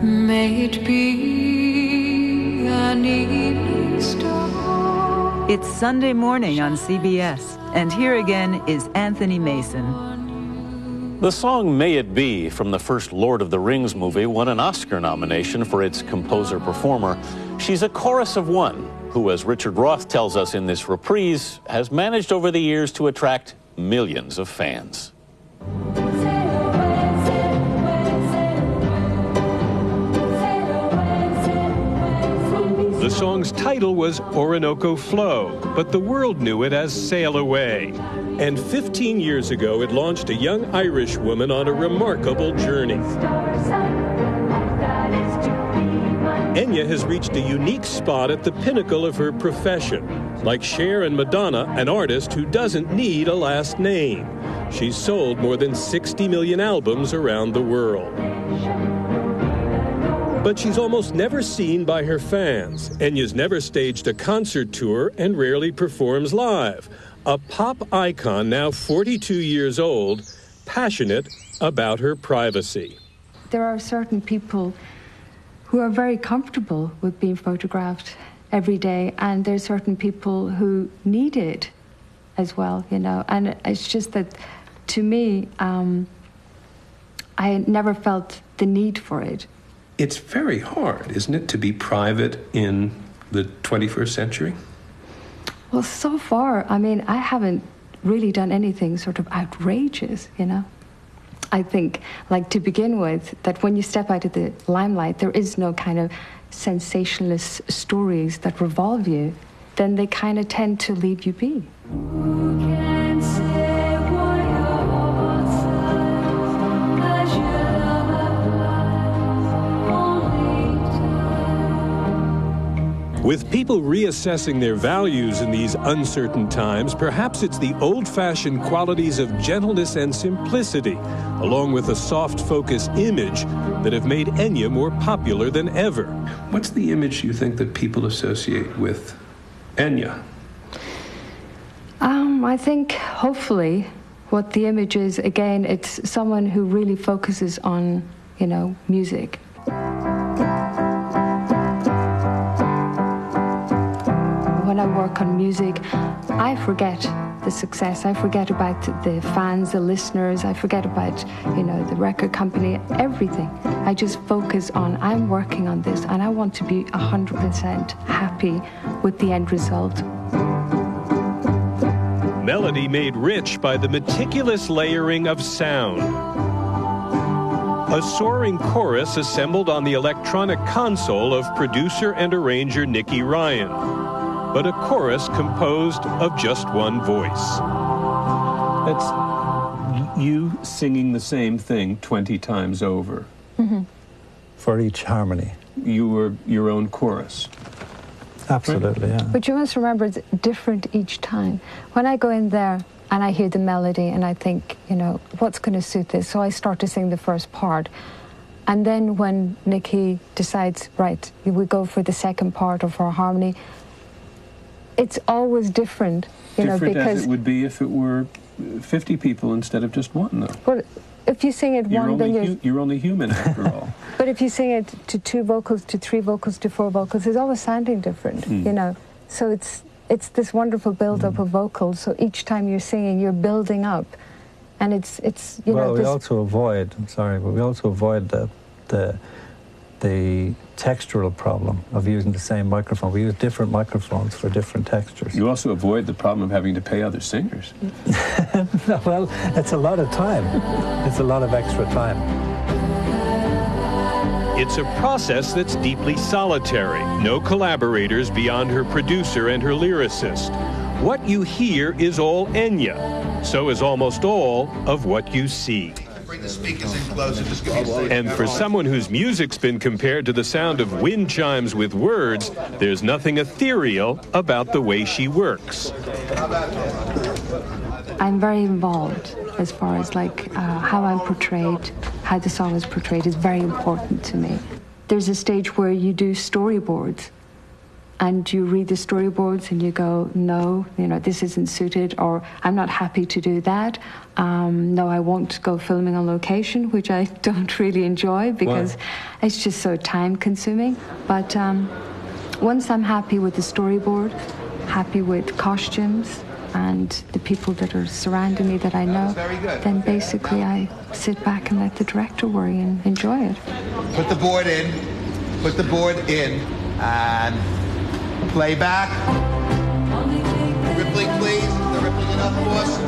May it be an evening star. It's Sunday morning on CBS, and here again is Anthony Mason. The song May It Be from the first Lord of the Rings movie won an Oscar nomination for its composer-performer. She's a chorus of one who, as Richard Roth tells us in this reprise, has managed over the years to attract millions of fans. The song's title was Orinoco Flow, but the world knew it as Sail Away. And 15 years ago, it launched a young Irish woman on a remarkable journey. Enya has reached a unique spot at the pinnacle of her profession. Like Cher and Madonna, an artist who doesn't need a last name. She's sold more than 60 million albums around the world. But she's almost never seen by her fans. Enya's never staged a concert tour and rarely performs live. A pop icon, now 42 years old, passionate about her privacy. There are certain people who are very comfortable with being photographed every day, and there's certain people who need it as well, you know. And it's just that, to me, I never felt the need for it. It's very hard, isn't it, to be private in the 21st century? Well, so far, I mean, I haven't really done anything sort of outrageous, you know. I think, like, to begin with, that when you step out of the limelight, there is no kind of sensationalist stories that revolve you, then they kind of tend to leave you be. With people reassessing their values in these uncertain times, perhaps it's the old-fashioned qualities of gentleness and simplicity, along with a soft-focus image, that have made Enya more popular than ever. What's the image you think that people associate with Enya? I think, hopefully, what the image is, again, it's someone who really focuses on, you know, music. When I work on music, I forget the success. I forget about the fans, the listeners. I forget about, you know, the record company, everything. I just focus on, I'm working on this, and I want to be 100% happy with the end result. Melody made rich by the meticulous layering of sound. A soaring chorus assembled on the electronic console of producer and arranger Nicky Ryan. But a chorus composed of just one voice. That's you singing the same thing 20 times over. Mm-hmm. For each harmony. You were your own chorus. Absolutely, yeah. But you must remember, it's different each time. When I go in there and I hear the melody and I think, you know, what's going to suit this? So I start to sing the first part. And then when Nicky decides, right, we go for the second part or for a harmony, it's always different, you know, because... Different as it would be if it were 50 people instead of just one, though. Well, if you sing it one, then you're only human, after all. But if you sing it to 2 vocals, to 3 vocals, to 4 vocals, it's always sounding different, you know. So it's this wonderful build-up of vocals. So each time you're singing, you're building up. And it's you know... Well, we also avoid the textural problem of using the same microphone. We use different microphones for different textures. You also avoid the problem of having to pay other singers. Well, it's a lot of time. It's a lot of extra time. It's a process that's deeply solitary. No collaborators beyond her producer and her lyricist. What you hear is all Enya. So is almost all of what you see. The speakers in close and just and for someone whose music's been compared to the sound of wind chimes with words, there's nothing ethereal about the way she works. I'm very involved as far as like how I'm portrayed, how the song is portrayed is very important to me. There's a stage where you do storyboards, and you read the storyboards and you go, no, this isn't suited, or I'm not happy to do that. No, I won't go filming on location, which I don't really enjoy because it's just so time consuming. But once I'm happy with the storyboard, happy with costumes and the people that are surrounding me that I know, then basically I sit back and let the director worry and enjoy it. Put the board in. Put the board in. And play back. Rippling, please. The rippling enough for us.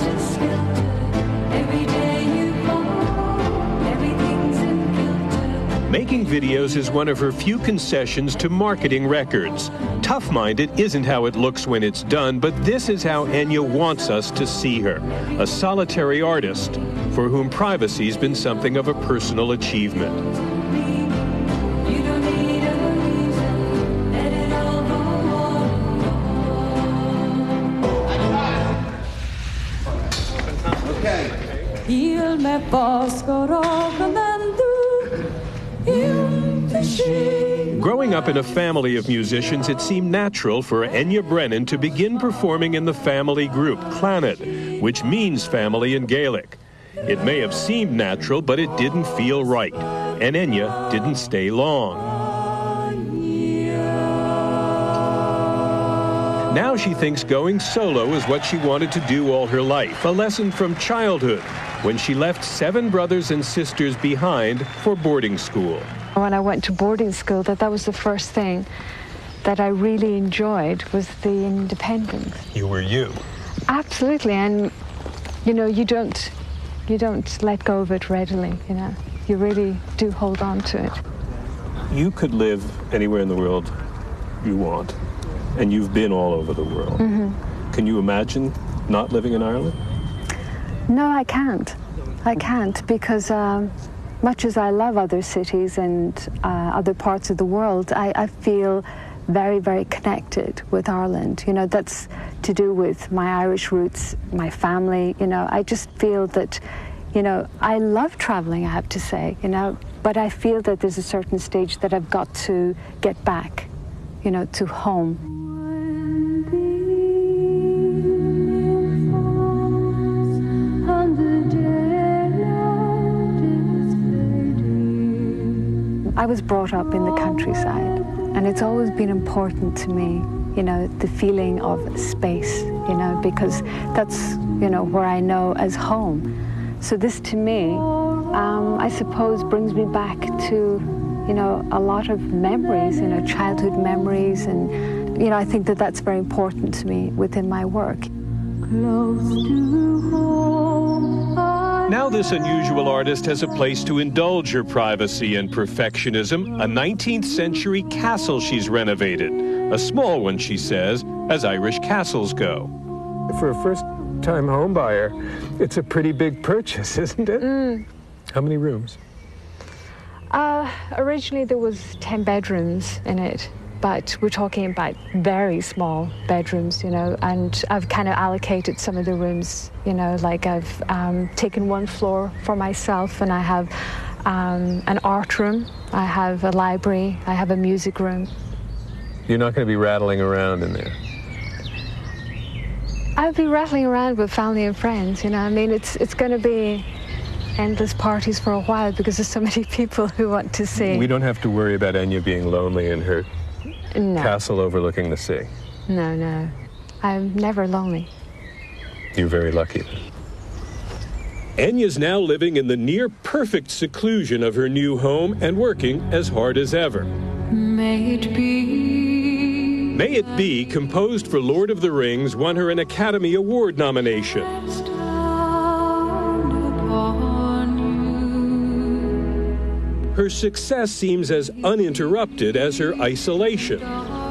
Making videos is one of her few concessions to marketing records. Tough-minded isn't how it looks when it's done, but this is how Enya wants us to see her, a solitary artist for whom privacy's been something of a personal achievement. Growing up in a family of musicians, it seemed natural for Enya Brennan to begin performing in the family group, Clannad, which means family in Gaelic. It may have seemed natural, but it didn't feel right, and Enya didn't stay long. Now she thinks going solo is what she wanted to do all her life, a lesson from childhood, when she left 7 brothers and sisters behind for boarding school. When I went to boarding school, that was the first thing that I really enjoyed, was the independence. You were you. Absolutely, and you don't let go of it readily. You really do hold on to it. You could live anywhere in the world you want, and you've been all over the world. Mm-hmm. Can you imagine not living in Ireland? No, I can't. I can't, because much as I love other cities and other parts of the world, I feel very, very connected with Ireland. That's to do with my Irish roots, my family. I just feel that, I love traveling, I have to say, but I feel that there's a certain stage that I've got to get back, to home. I was brought up in the countryside, and it's always been important to me, the feeling of space, because that's, where I know as home. So this, to me, I suppose brings me back to, a lot of memories, childhood memories, and, I think that that's very important to me within my work. Close to home. Now this unusual artist has a place to indulge her privacy and perfectionism, a 19th century castle she's renovated. A small one, she says, as Irish castles go. For a first-time home buyer, it's a pretty big purchase, isn't it? Mm. How many rooms? Originally there was 10 bedrooms in it, but we're talking about very small bedrooms, and I've kind of allocated some of the rooms, like I've taken one floor for myself, and I have an art room, I have a library, I have a music room. You're not going to be rattling around in there? I'll be rattling around with family and friends, it's going to be endless parties for a while because there's so many people who want to see. We don't have to worry about Enya being lonely in her castle overlooking the sea. No. I'm never lonely. You're very lucky. Enya's now living in the near-perfect seclusion of her new home and working as hard as ever. May it be. May It Be, composed for Lord of the Rings, won her an Academy Award nomination. Her success seems as uninterrupted as her isolation,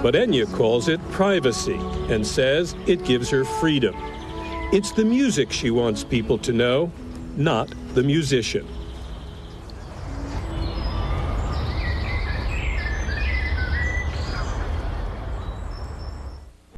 but Enya calls it privacy and says it gives her freedom. It's the music she wants people to know, not the musician.